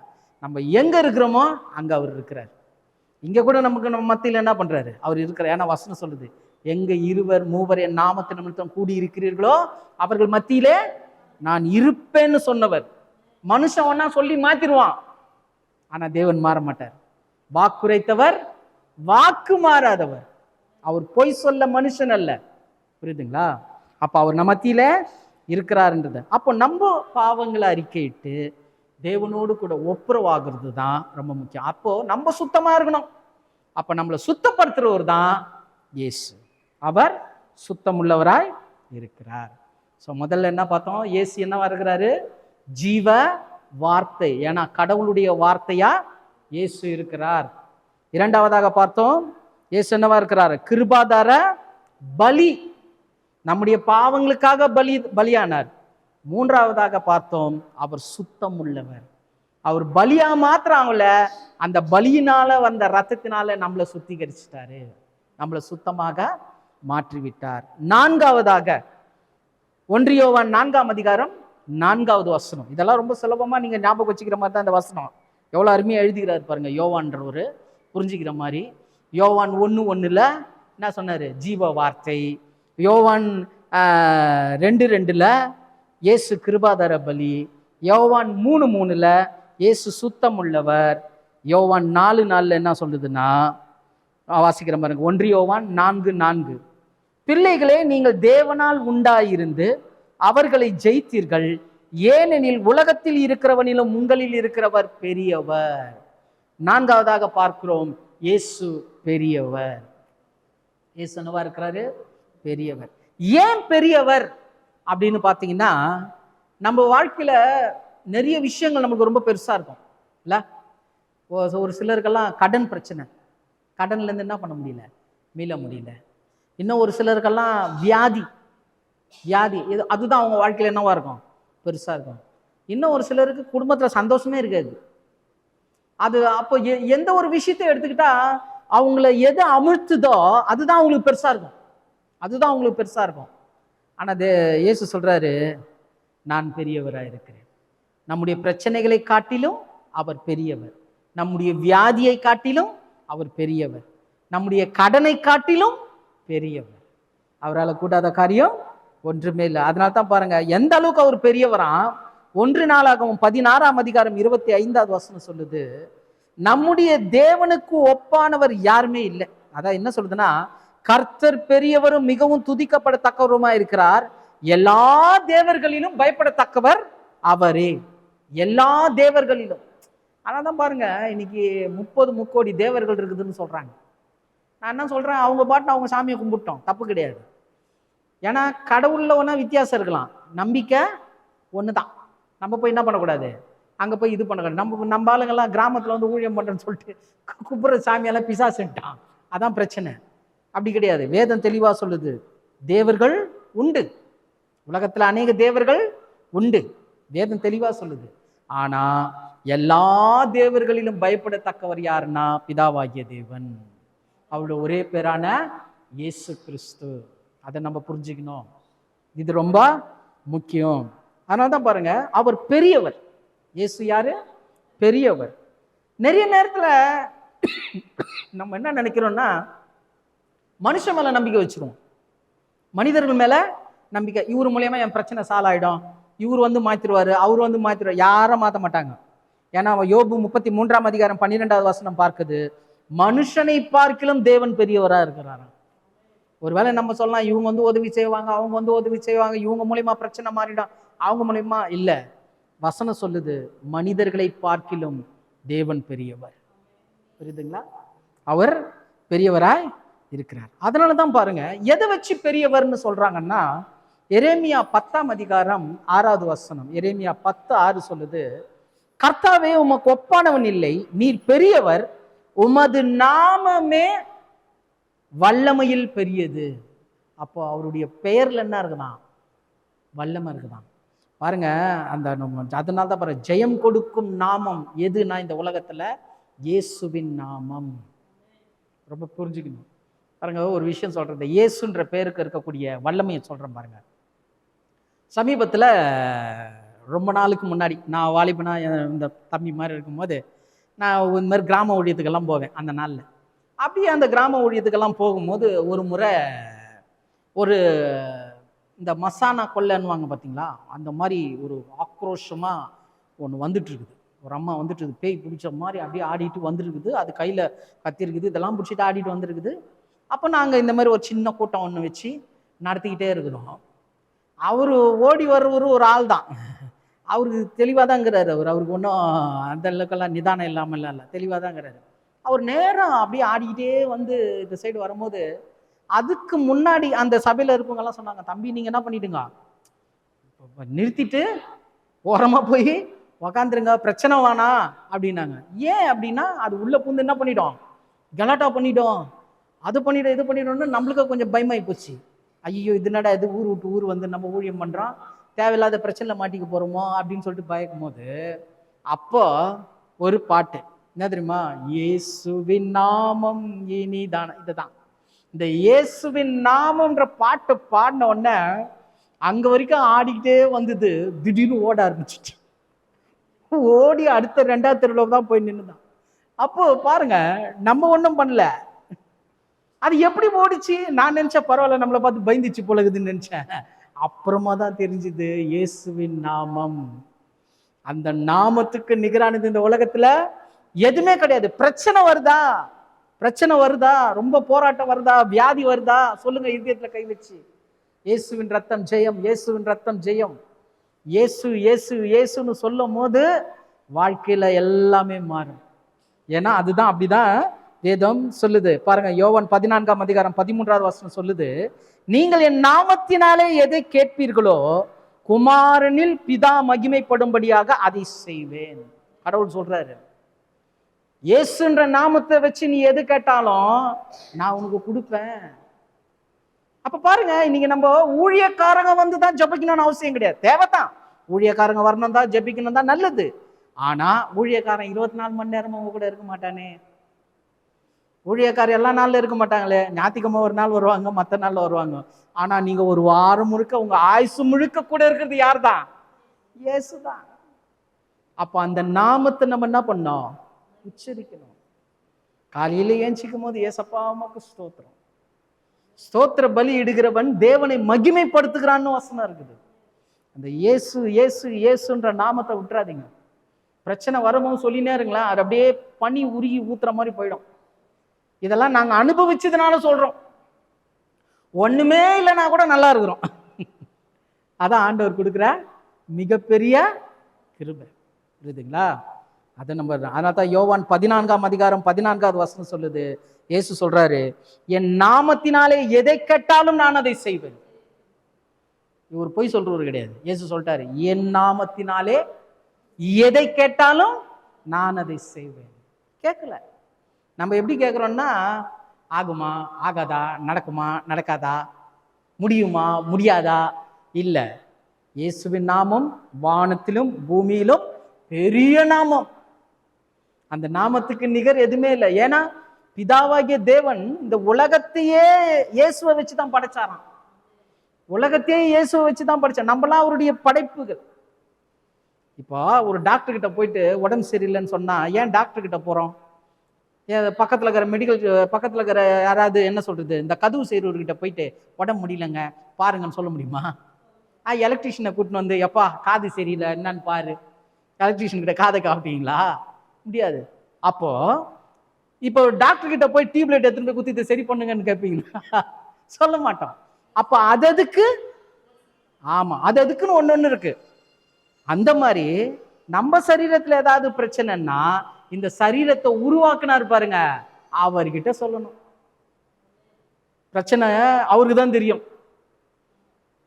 நம்ம எங்க இருக்கிறோமோ அங்க அவர் இருக்கிறார். இங்க கூட நமக்கு நம்ம மத்தியில் என்ன பண்றாரு? அவர் இருக்கிறார். ஏன்னா வசனம் சொல்லுது, எங்க இருவர் மூவர் என் நாமத்தின் நிமித்தம் கூடி இருக்கிறீர்களோ அவர்கள் மத்தியிலே நான் இருப்பேன்னு சொன்னவர். மனுஷன் ஒன்னா சொல்லி மாத்திருவான், ஆனா தேவன் மாற மாட்டார். வாக்குரைத்தவர் வாக்கு மாறாதவர். அவர் பொய் சொல்ல மனுஷன் அல்ல. புரியுதுங்களா? அப்ப அவர் நம்ம மத்தியில இருக்கிறாருன்றது. அப்போ நம்ம பாவங்களை அறிக்கையிட்டு தேவனோடு கூட ஒப்புரவாகிறது தான் ரொம்ப முக்கியம். அப்போ நம்ம சுத்தமா இருக்கணும். அப்ப நம்மளை சுத்தப்படுத்துறவர் தான் இயேசு. அவர் சுத்தமுள்ளவராய் இருக்கிறார். ஸோ முதல்ல என்ன பார்த்தோம்? இயேசு என்னவா இருக்கிறாரு? ஜீவ வார்த்தை. ஏன்னா கடவுளுடைய வார்த்தையா இயேசு இருக்கிறார். இரண்டாவதாக பார்த்தோம், இயேசு என்னவா இருக்கிறார்? கிருபாதார பலி. நம்முடைய பாவங்களுக்காக பலியானார். மூன்றாவதாக பார்த்தோம், அவர் சுத்தம் உள்ளவர். அவர் பலியா மாத்திரம் ஆகல, அந்த பலியினால வந்த ரத்தத்தினால நம்மளை சுத்திகரிச்சிட்டாரு, நம்மளை சுத்தமாக மாற்றிவிட்டார். நான்காவதாக 1 யோவான் 4ஆம் அதிகாரம் 4வது வசனம். இதெல்லாம் ரொம்ப சுலபமா நீங்க ஞாபகம் வச்சுக்கிற மாதிரி தான் இந்த வசனம். எவ்வளவு அருமையா எழுதுகிறாரு பாருங்க யோவான்ற ஒரு புரிஞ்சுக்கிற மாதிரி. யோவான் 1:1 என்ன சொன்னாரு? ஜீவ வார்த்தை. யோவான் 2:2 இயேசு கிருபாதார பலி. யோவான் 3:3 இயேசு சுத்தம் உள்ளவர். யோவான் 4:4 என்ன சொல்லுதுன்னா, வாசிக்கிற பாருங்க, 1 யோவான் 4:4 பிள்ளைகளே, நீங்கள் தேவனால் உண்டாயிருந்து அவர்களை ஜெயித்தீர்கள், ஏனெனில் உலகத்தில் இருக்கிறவனிலும் உங்களில் இருக்கிறவர் பெரியவர். நான்காவதாக பார்க்கிறோம், இயேசு பெரியவர். இயேசு என்னவா இருக்கிறாரு? பெரியவர். ஏன் பெரியவர் அப்படின்னு பார்த்தீங்கன்னா, நம்ம வாழ்க்கையில நிறைய விஷயங்கள் நமக்கு ரொம்ப பெருசா இருக்கும் இல்ல? ஒரு சிலருக்கெல்லாம் கடன் பிரச்சனை, கடன்ல இருந்து என்ன பண்ண முடியல, மீள முடியல. இன்னும் ஒரு சிலருக்கெல்லாம் வியாதி, அதுதான் அவங்க வாழ்க்கையில என்னவா இருக்கும்? பெருசா இருக்கும். இன்னும் ஒரு சிலருக்கு குடும்பத்துல சந்தோஷமே இருக்காது. அது அப்போ எந்த ஒரு விஷயத்தை எடுத்துக்கிட்டா அவங்கள எது அமிழ்த்துதோ அதுதான் அவங்களுக்கு பெருசா இருக்கும், அதுதான் அவங்களுக்கு பெருசா இருக்கும். ஆனா இயேசு சொல்றாரு, நான் பெரியவராக இருக்கிறேன். நம்முடைய பிரச்சனைகளை காட்டிலும் அவர் பெரியவர், நம்முடைய வியாதியை காட்டிலும் அவர் பெரியவர், நம்முடைய கடனை காட்டிலும் பெரியவர். அவரால் கூடாத காரியம் ஒன்றுமே இல்லை. அதனால தான் பாருங்க எந்த அளவுக்கு அவர் பெரியவரா. 1 நாளாகவும் 16ஆம் அதிகாரம் 25வது வசனம் சொல்லுது, நம்முடைய தேவனுக்கு ஒப்பானவர் யாருமே இல்லை. அதான் என்ன சொல்லுதுன்னா, கர்த்தர் பெரியவரும் மிகவும் துதிக்கப்படத்தக்கவருமா இருக்கிறார், எல்லா தேவர்களிலும் பயப்படத்தக்கவர் அவரே. எல்லா தேவர்களிலும். ஆனாதான் பாருங்க இன்னைக்கு 30 முக்கோடி தேவர்கள் இருக்குதுன்னு சொல்றாங்க. நான் என்ன சொல்றேன், அவங்க பாட்டு அவங்க சாமியை கும்பிட்டோம், தப்பு கிடையாது. ஏன்னா கடவுள்ல ஒன்றா வித்தியாசம் இருக்கலாம், நம்பிக்கை ஒண்ணுதான். நம்ம போய் என்ன பண்ணக்கூடாது, அங்க போய் இது பண்ணக்கூடாது. நம்ம ஆளுங்கெல்லாம் கிராமத்துல வந்து ஊழியம் பண்றேன்னு சொல்லிட்டு குப்புற சாமியெல்லாம் பிசாசுட்டான், அதான் பிரச்சனை. அப்படி கிடையாது. வேதம் தெளிவா சொல்லுது, தேவர்கள் உண்டு, உலகத்துல அநேக தேவர்கள் உண்டு, வேதம் தெளிவா சொல்லுது. ஆனா எல்லா தேவர்களிலும் பயப்படத்தக்கவர் யாருன்னா பிதாவாகிய தேவன், அவருடைய ஒரே பேரான இயேசு கிறிஸ்து. அதை நம்ம புரிஞ்சுக்கணும், இது ரொம்ப முக்கியம். அதனால்தான் பாருங்க அவர் பெரியவர். இயேசு யாரு? பெரியவர். நிறைய நேரத்துல நம்ம என்ன நினைக்கிறோம்னா, மனுஷன் மேல நம்பிக்கை வச்சிருவோம், மனிதர்கள் மேல நம்பிக்கை. இவர் மூலியமா என் பிரச்சனை சால்வ் ஆயிடும், இவர் வந்து மாத்திருவாரு, அவர் வந்து மாத்திருவாரு. யாரும் மாற்ற மாட்டாங்க. ஏன்னா யோபு 33ஆம் அதிகாரம் 12வது வசனம் பார்க்குது, மனுஷனை பார்க்கிலும் தேவன் பெரியவரா இருக்கிறாராம். ஒருவேளை நம்ம சொல்லலாம், இவங்க வந்து உதவி செய்வாங்க, அவங்க வந்து உதவி செய்வாங்க, இவங்க மூலியமா பிரச்சனை மாறிடும், அவங்க மூலியமா இல்ல. வசனம் சொல்லுது, மனிதர்களை பார்க்கிலும் தேவன் பெரியவர். புரியுதுங்களா? அவர் பெரியவராய் இருக்கிறார். அதனாலதான் பாருங்க, எதை வச்சு பெரியவர்னு சொல்றாங்கன்னா, எரேமியா 10ஆம் அதிகாரம் 6வது வசனம், எரேமியா 10:6 சொல்லுது, கர்த்தாவே உமக்கு ஒப்பானவன் இல்லை, நீர் பெரியவர், உமது நாமமே வல்லமையில் பெரியது. அப்போ அவருடைய பெயர்ல என்ன இருக்குதான்? வல்லமை இருக்குதான். பாருங்க, அந்த அதனால தான் பாருங்க, ஜெயம் கொடுக்கும் நாமம் எதுனா இந்த உலகத்துல இயேசுவின் நாமம். ரொம்ப புரிஞ்சுக்கணும். பாருங்க, ஒரு விஷயம் சொல்றது, இயேசுன்ற பேருக்கு இருக்கக்கூடிய வல்லமையை சொல்றேன் பாருங்க. சமீபத்துல ரொம்ப நாளுக்கு முன்னாடி, நான் வாலிபனா இந்த தம்பி மாதிரி இருக்கும்போது, நான் இந்த மாதிரி கிராம ஊழியத்துக்கெல்லாம் போவேன். அந்த நாள்ல அப்படியே அந்த கிராம ஊழியத்துக்கெல்லாம் போகும்போது, ஒரு முறை ஒரு இந்த மசானா கொள்ளைன்னுவாங்க பார்த்தீங்களா, அந்த மாதிரி ஒரு ஆக்ரோஷமா ஒன்று வந்துட்டு இருக்குது. ஒரு அம்மா வந்துட்டு இருக்குது, பேய் பிடிச்ச மாதிரி அப்படியே ஆடிட்டு வந்துருக்குது. அது கையில் கத்திருக்குது, இதெல்லாம் பிடிச்சிட்டு ஆடிட்டு வந்துருக்குது. அப்போ நாங்கள் இந்த மாதிரி ஒரு சின்ன கூட்டம் ஒன்று வச்சு நடத்திக்கிட்டே இருக்கிறோம். அவர் ஓடி வர்றவரு ஒரு ஆள் தான். அவருக்கு தெளிவாக தாங்கிறாரு. அவருக்கு ஒன்றும் அந்த அளவுக்கெல்லாம் நிதானம் இல்லாமல் இல்லை, தெளிவாக தாங்கிறாரு. அவர் நேரம் அப்படியே ஆடிக்கிட்டே வந்து இந்த சைடு வரும்போது, அதுக்கு முன்னாடி அந்த சபையில் இருக்கவங்கெல்லாம் சொன்னாங்க, தம்பி நீங்கள் என்ன பண்ணிட்டுங்க, நிறுத்திட்டு ஓரமாக போய் உக்காந்துருங்க, பிரச்சனை வேணா அப்படின்னாங்க. ஏன் அப்படின்னா, அது உள்ள பூந்து என்ன பண்ணிட்டோம், கலாட்டா பண்ணிட்டோம், அது பண்ணிட்டோம், இது பண்ணிட்டோம்னு நம்மளுக்கு கொஞ்சம் பயமாகி போச்சு. ஐயோ இதுனடா இது, ஊர் விட்டு ஊர் வந்து நம்ம ஊழியம் பண்ணுறோம், தேவையில்லாத பிரச்சனை மாட்டிக்க போகிறோமோ அப்படின்னு சொல்லிட்டு பயக்கும் போது, அப்போ ஒரு பாட்டு என்ன தெரியுமா, இயேசுவின் நாமம் இனிதான, இதுதான். இந்த இயேசுவின் நாமம்ன்ற பாட்டை பாடின உடனே அங்க வரைக்கும் ஆடிக்கிட்டே வந்தது, திடீர்னு ஓட ஆரம்பிச்சிட்டு, ஓடி அடுத்த 2வது தெருவில் தான் போய் நின்றுதான். அப்போ பாருங்க, நம்ம ஒன்றும் பண்ணல, அது எப்படி ஓடிச்சு. நான் நினைச்சேன் பரவாயில்ல, நம்மளை பார்த்து பயந்துச்சு போலகுதுன்னு நினைச்சேன். அப்புறமா தான் தெரிஞ்சுது, இயேசுவின் நாமம், அந்த நாமத்துக்கு நிகரானது இந்த உலகத்துல எதுவுமே கிடையாது. பிரச்சனை வருதா, பிரச்சனை வருதா, ரொம்ப போராட்டம் வருதா, வியாதி வருதா, சொல்லுங்க இதயத்துல கை வச்சு, இயேசுவின் ரத்தம் ஜெயம், இயேசுவின் ரத்தம் ஜெயம், இயேசு இயேசு இயேசுன்னு சொல்லும் போது வாழ்க்கையில எல்லாமே மாறும். ஏன்னா அதுதான், அப்படிதான் வேதம் சொல்லுது. பாருங்க, யோவான் 14ஆம் அதிகாரம் 13வது வசனம் சொல்லுது, நீங்கள் என் நாமத்தினாலே எதை கேட்பீர்களோ குமாரனில் பிதா மகிமைப்படும்படியாக அதை செய்வேன். கடவுள் சொல்றாரு, இயேசுன்ற நாமத்தை வச்சு நீ எது கேட்டாலும் நான் உனக்கு கொடுப்பேன். அப்ப பாருங்க, இன்னைக்கு நம்ம ஊழியக்காரங்க வந்து தான் ஜபிக்கணும்னு அவசியம் கிடையாது. தேவைதான், ஊழியக்காரங்க வரணும் தான், ஜபிக்கணும் தான், நல்லது. ஆனா ஊழியக்காரன் 24 மணி நேரமும் அவங்க கூட இருக்க மாட்டானே. ஊழியக்காரர் எல்லா நாள்ல இருக்க மாட்டாங்களே, ஞாயிற்றுக்கிழமை ஒரு நாள் வருவாங்க, மற்ற நாள்ல வருவாங்க. ஆனா நீங்க ஒரு வாரம் முழுக்க, உங்க ஆயுசு முழுக்க கூட இருக்கிறது யார் தான்? இயேசுதான். அப்ப அந்த நாமத்தை நம்ம என்ன பண்ணோம், உச்சரிக்கணும். காலையில ஏஞ்சிக்கும் போது ஏசப்பா உமக்கு ஸ்தோத்திரம், ஸ்தோத்திர பலி இடுகிறவன் தேவனை மகிமைப்படுத்துகிறான்னு வசனம் இருக்குது. அந்த இயேசு இயேசு இயேசுன்ற நாமத்தை விட்டுறாதீங்க. பிரச்சனை வரும்போது சொல்லினே இருங்களா, அது அப்படியே பனி உருகி ஊத்துற மாதிரி போயிடும். இதெல்லாம் நாங்க அனுபவிச்சதுனால சொல்றோம், ஒண்ணுமே இல்லைன்னா கூட நல்லா இருக்கிறோம். அதான் ஆண்டவர் கொடுக்குற மிகப்பெரிய கிருபை, புரியுதுங்களா? அதை நம்ம, அதனால தான் யோவான் 14ஆம் அதிகாரம் 14வது வசனம் சொல்லுது, இயேசு சொல்றாரு, என் நாமத்தினாலே எதை கேட்டாலும் நான் அதை செய்வேன். இவர் பொய் சொல்றவர் கிடையாது. இயேசு சொல்லிட்டாரு, என் நாமத்தினாலே எதை கேட்டாலும் நான் அதை செய்வேன். கேட்கல. நம்ம எப்படி கேட்குறோம்னா, ஆகுமா ஆகாதா, நடக்குமா நடக்காதா, முடியுமா முடியாதா, இல்லை. இயேசுவின் நாமம் வானத்திலும் பூமியிலும் பெரிய நாமம். அந்த நாமத்துக்கு நிகர் எதுவுமே இல்லை. ஏன்னா பிதாவாகிய தேவன் இந்த உலகத்தையே இயேசுவை வச்சுதான் படைச்சாராம். உலகத்தையே இயேசுவை வச்சுதான் படைச்சார். நம்மளாம் அவருடைய படைப்புகள். இப்போ ஒரு டாக்டர் கிட்ட போயிட்டு உடம்பு சரியில்லைன்னு சொன்னா, ஏன் டாக்டர் கிட்ட போறோம்? பக்கத்துல இருக்கிற மெடிக்கல், பக்கத்துல இருக்கிற யாராவது என்ன சொல்றது, இந்த கதவு செய்றவர்கிட்ட போயிட்டு உடம்பு முடியலங்க பாருங்கன்னு சொல்ல முடியுமா? எலக்ட்ரீஷியனை கூட்டின்னு வந்து, எப்பா காது சரியில்லை என்னன்னு பாரு, எலக்ட்ரீஷியன் கிட்ட காதை காப்பீங்களா? முடியாது. அப்போ இப்போ டாக்டர் கிட்ட போய் டியூப்லைட் எடுத்துட்டு போய் குத்தி சரி பண்ணுங்கன்னு கேட்பீங்களா? சொல்ல மாட்டோம். அப்ப அது அதுக்கு, ஆமா அது அதுக்குன்னு ஒண்ணு இருக்கு. அந்த மாதிரி நம்ம சரீரத்துல ஏதாவது பிரச்சனைன்னா, இந்த சரீரத்தை உருவாக்குனாரு பாருங்க, அவர்கிட்ட சொல்லணும். பிரச்சனை அவருக்கு தான் தெரியும்.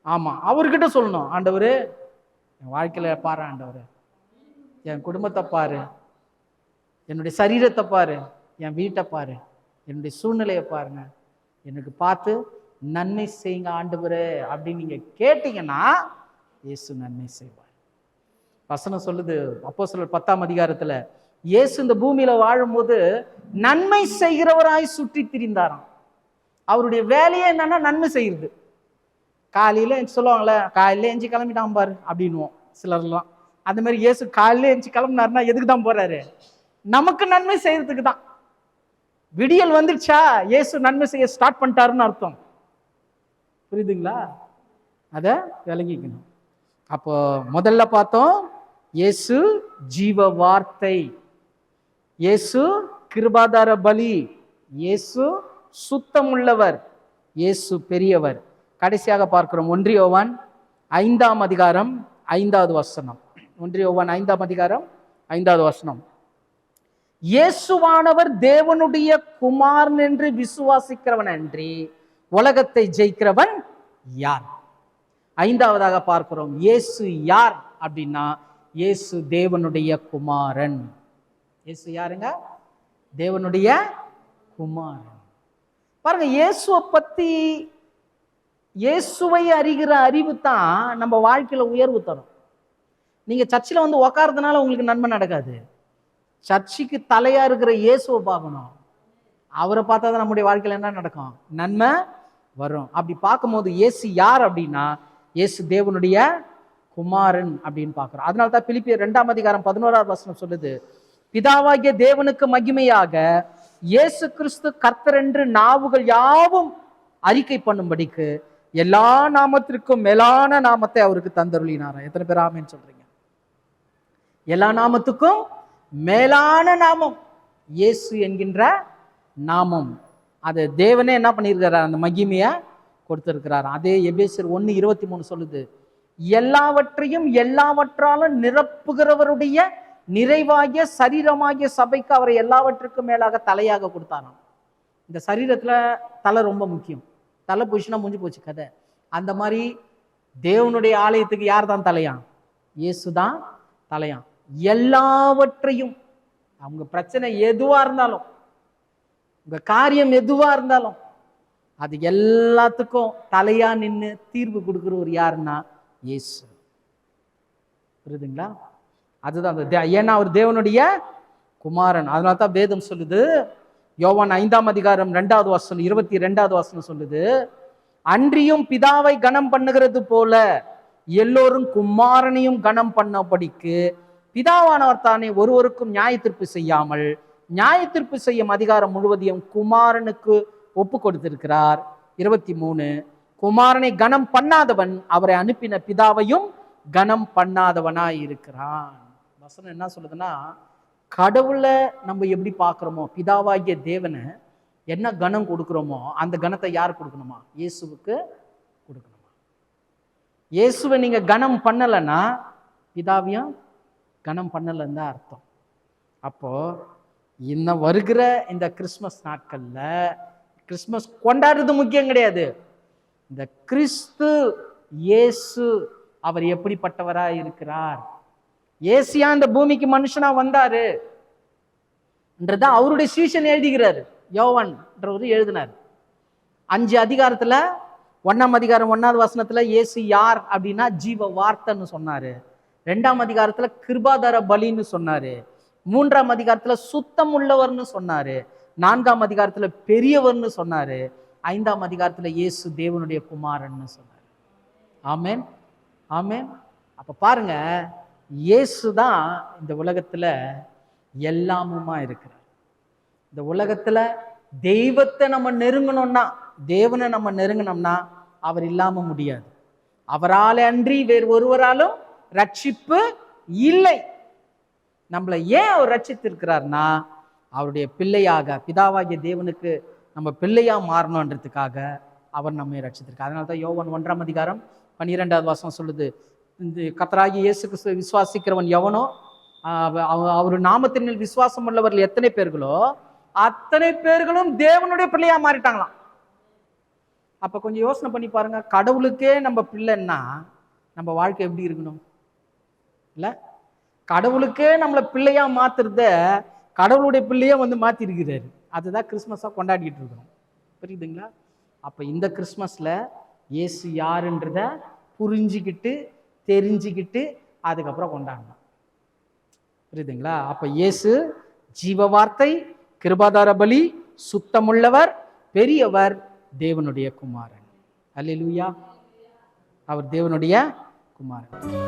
ஆமா, அவர்கிட்ட சொல்லணும், ஆண்டவரு என் வாழ்க்கையில பாரு, ஆண்டவரு என் குடும்பத்தை பாரு, என்னுடைய சரீரத்தை பாரு, என் வீட்டை பாரு, என்னுடைய சூழ்நிலையை பாருங்க, எனக்கு பார்த்து நன்மை செய்யுங்க ஆண்டவரே அப்படின்னு நீங்க கேட்டீங்கன்னா இயேசு நன்மை செய்வார். வசனம் சொல்லுது அப்போஸ்தலர் 10ஆம் அதிகாரத்துல, இயேசு இந்த பூமியில வாழும்போது நன்மை செய்கிறவராய் சுற்றி திரிந்தாராம். அவருடைய வேலையே என்னன்னா நன்மை செய்யறது. காலையில சொல்லுவாங்களே, காலையில எஞ்சி கிளம்பிட்டான் பாரு அப்படின்னுவோம் சிலர்லாம். அந்த மாதிரி இயேசு காலையில எஞ்சி கிளம்பினாருன்னா எதுக்கு தான் போறாரு? நமக்கு நன்மை செய்யறதுக்கு தான். விடியல் வந்துடுச்சா இயேசு நன்மை செய்ய ஸ்டார்ட் பண்ணிட்டாருன்னு அர்த்தம். புரியுதுங்களா? அத விளங்கிக்கணும். அப்போ முதல்ல பார்த்தோம், இயேசு ஜீவ வார்த்தை, இயேசு கிருபாதார பலி, இயேசு சுத்தம் உள்ளவர், இயேசு பெரியவர். கடைசியாக பார்க்கிறோம் 1 யோவான் 5ஆம் அதிகாரம் 5வது வசனம். 1 யோவான் 5ஆம் அதிகாரம் 5வது வசனம். இயேசுவானவர் தேவனுடைய குமாரன் என்று விசுவாசிக்கிறவன் அன்றி உலகத்தை ஜெயிக்கிறவன் யார்? 5வதாக பார்க்கிறோம், இயேசு யார் அப்படின்னா இயேசு தேவனுடைய குமாரன். இயேசு யாருங்க? தேவனுடைய குமாரன். பாருங்க, இயேசுவை பத்தி, இயேசுவை அறிகிற அறிவு தான் நம்ம வாழ்க்கையில உயர்வு தரும். நீங்க சர்ச்சில் வந்து உக்காரதுனால உங்களுக்கு நன்மை நடக்காது. சர்ச்சுக்கு தலையா இருக்கிற இயேசுவை பார்க்கணும். அவரை பார்த்தா தான் நம்முடைய வாழ்க்கையில என்ன நடக்கும்? நன்மை வரும். அப்படி பார்க்கும்போது இயேசு யார் அப்படின்னா இயேசு தேவனுடைய குமாரன் அப்படின்னு பார்க்கிறோம். அதனால தான் பிலிப்பியர் 2ஆம் அதிகாரம் 11வது வசனம் சொல்லுது, பிதாவாகிய தேவனுக்கு மகிமையாக இயேசு கிறிஸ்து கர்த்தர் என்று நாவுகள் யாவும் அறிக்கை பண்ணும்படிக்கு எல்லா நாமத்திற்கும் மேலான நாமத்தை அவருக்கு தந்தருளினாரா? எத்தனை பேர் ஆமென் சொல்றீங்க? எல்லா நாமத்துக்கும் மேலான நாமம் இயேசு என்கின்ற நாமம். அது தேவனே என்ன பண்ணியிருக்கிறார்? அந்த மகிமையை கொடுத்திருக்கிறார். அதே எபேசியர் 1:23 சொல்லுது, எல்லாவற்றையும் எல்லாவற்றாலும் நிரப்புகிறவருடைய நிறைவாகிய சரீரமாகிய சபைக்கு அவரை எல்லாவற்றுக்கும் மேலாக தலையாக கொடுத்தாராம். இந்த சரீரத்துல தலை ரொம்ப முக்கியம். தலை போச்சுன்னா முடிஞ்சு போச்சு கதை. அந்த மாதிரி தேவனுடைய ஆலயத்துக்கு யார் தான் தலையான்? இயேசு தான் தலையான். எல்லாவற்றையும், அவங்க பிரச்சனை எதுவா இருந்தாலும், உங்க காரியம் எதுவா இருந்தாலும், அது எல்லாத்துக்கும் தலையா நின்று தீர்வு கொடுக்கிறவர் யாருன்னா இயேசு. புரியுதுங்களா? அதுதான். ஏன்னா அவர் தேவனுடைய குமாரன். அதனால தான் வேதம் சொல்லுது, யோவான் 5ஆம் அதிகாரம் 2வது வசனம் 22வது வசனம் சொல்லுது, அன்றியும் பிதாவை கனம் பண்ணுகிறது போல எல்லோரும் குமாரனையும் கனம் பண்ணபடிக்கு பிதாவானவர் தானே ஒருவருக்கும் நியாய தீர்ப்பு செய்யாமல் நியாய தீர்ப்பு செய்யும் அதிகாரம் முழுவதையும் குமாரனுக்கு ஒப்பு கொடுத்திருக்கிறார். 23, குமாரனை கனம் பண்ணாதவன் அவரை அனுப்பின பிதாவையும் கனம் பண்ணாதவனாய் இருக்கிறான். வசனம் என்ன சொல்லுதுன்னா, கடவுளை நம்ம எப்படி பார்க்குறோமோ, பிதாவாகிய தேவனை என்ன கனம் கொடுக்குறோமோ அந்த கனத்தை யார் கொடுக்கணுமா? இயேசுவுக்கு கொடுக்கணுமா? இயேசுவை நீங்க கனம் பண்ணலைன்னா பிதாவையும் கனம் பண்ணலைன்னு தான் அர்த்தம். அப்போ இன்னும் வருகிற இந்த கிறிஸ்மஸ் நாட்கள்ல கிறிஸ்மஸ் கொண்டாடுறது முக்கியம் கிடையாது. இந்த கிறிஸ்து இயேசு அவர் எப்படிப்பட்டவரா இருக்கிறார், ஏசியா இந்த பூமிக்கு மனுஷனா வந்தாரு என்றதான் அவருடைய சீஷன் எழுதுகிறாரு. யோவான்றவர் எழுதினார். 5 அதிகாரத்துல 1ஆம் அதிகாரம் 1வது வசனத்துல இயேசு யார் அப்படின்னா ஜீவ வார்த்தைன்னு சொன்னாரு. 2ஆம் அதிகாரத்துல கிருபாதார பலின்னு சொன்னாரு. 3ஆம் அதிகாரத்துல சுத்தம் உள்ளவர்னு சொன்னாரு. 4ஆம் அதிகாரத்துல பெரியவர்னு சொன்னாரு. 5ஆம் அதிகாரத்துல இயேசு தேவனுடைய குமாரன்னு சொன்னாரு. ஆமென், ஆமென். அப்ப பாருங்க, இயேசு தான் இந்த உலகத்துல எல்லாமுமா இருக்கிறார். இந்த உலகத்துல தெய்வத்தை நம்ம நெருங்கணும்னா, தேவனை நம்ம நெருங்கணும்னா அவர் இல்லாம முடியாது. அவரால் அன்றி வேறு ஒருவராலும் ரட்சிப்பு இல்லை. நம்மளை ஏன் அவர் ரட்சித்திருக்கிறார்னா, அவருடைய பிள்ளையாக, பிதாவாகிய தேவனுக்கு நம்ம பிள்ளையா மாறணுன்றதுக்காக அவர் நம்மை ரட்சித்திருக்கார். அதனால தான் யோவான் 1ஆம் அதிகாரம் 12வது வசனம் சொல்லுது, இந்த கர்த்தராகிய இயேசு கிறிஸ்துவை விசுவாசிக்கிறவன் எவனோ, அவர் நாமத்தின் மேல் விசுவாசம் உள்ளவர்கள் எத்தனை பேர்களோ அத்தனை பேர்களும் தேவனுடைய பிள்ளையா மாறிட்டாங்களாம். அப்ப கொஞ்சம் யோசனை பண்ணி பாருங்க, கடவுளுக்கே நம்ம பிள்ளைன்னா நம்ம வாழ்க்கை எப்படி இருக்கணும்? இல்ல, கடவுளுக்கே நம்மளை பிள்ளையா மாத்துறத கடவுளுடைய பிள்ளையா வந்து மாத்தி இருக்கிறாரு. அதுதான் கிறிஸ்மஸா கொண்டாடிட்டு இருக்கிறோம். புரியுதுங்களா? அப்ப இந்த கிறிஸ்மஸ்ல இயேசு யாருன்றத புரிஞ்சுக்கிட்டு தெரிஞ்சுக்கிட்டு அதுக்கப்புறம் கொண்டாடணும். புரியுதுங்களா? அப்ப இயேசு ஜீவ வார்த்தை, கிருபாதார பலி, சுத்தமுள்ளவர், பெரியவர், தேவனுடைய குமாரன். அல்லேலூயா. அவர் தேவனுடைய குமாரன்.